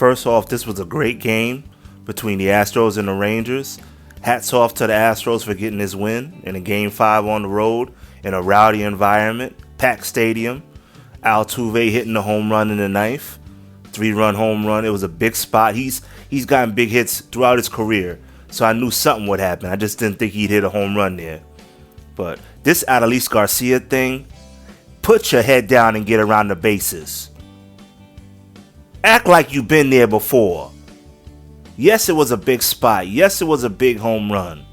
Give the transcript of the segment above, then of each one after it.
First off, this was a great game between the Astros and the Rangers. Hats off to the Astros for getting this win in a Game 5 on the road in a rowdy environment, packed stadium. Altuve hitting the home run in the ninth, 3-run home run. It was a big spot. He's gotten big hits throughout his career, so I knew something would happen. I just didn't think he'd hit a home run there. But this Adolis Garcia thing, put your head down and get around the bases. Act like you've been there before. Yes, it was a big spot. Yes, it was a big home run.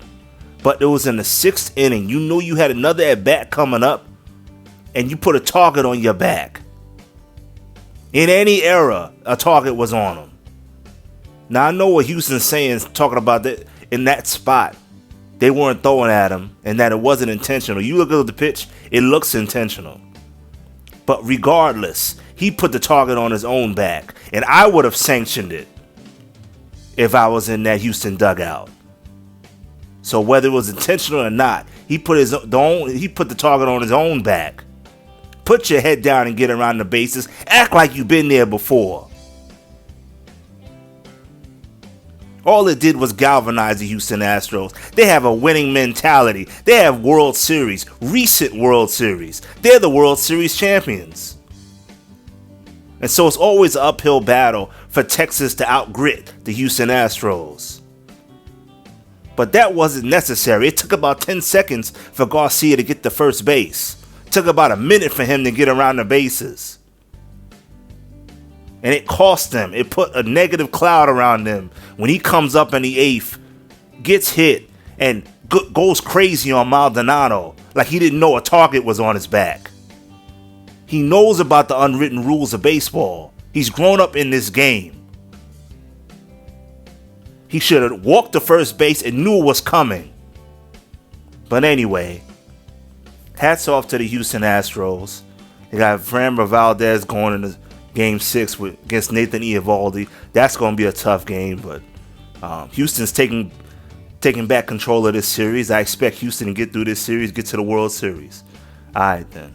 But it was in the 6th inning. You knew you had another at-bat coming up, and you put a target on your back. In any era, a target was on him. Now, I know what Houston's saying, talking about that in that spot. They weren't throwing at him, and that it wasn't intentional. You look at the pitch, it looks intentional. But regardless, he put the target on his own back, and I would have sanctioned it if I was in that Houston dugout. So whether it was intentional or not, he put the target on his own back. Put your head down and get around the bases. Act like you've been there before. All it did was galvanize the Houston Astros. They have a winning mentality. They have World Series, recent World Series. They're the World Series champions. And so it's always an uphill battle for Texas to outgrit the Houston Astros. But that wasn't necessary. It took about 10 seconds for Garcia to get to first base. It took about a minute for him to get around the bases. And it cost them. It put a negative cloud around them when he comes up in the 8th, gets hit, and goes crazy on Maldonado like he didn't know a target was on his back. He knows about the unwritten rules of baseball. He's grown up in this game. He should have walked to first base and knew it was coming. But anyway, hats off to the Houston Astros. They got Framber Valdez going into Game 6 against Nathan Eovaldi. That's going to be a tough game, but Houston's taking back control of this series. I expect Houston to get through this series, get to the World Series. All right, then.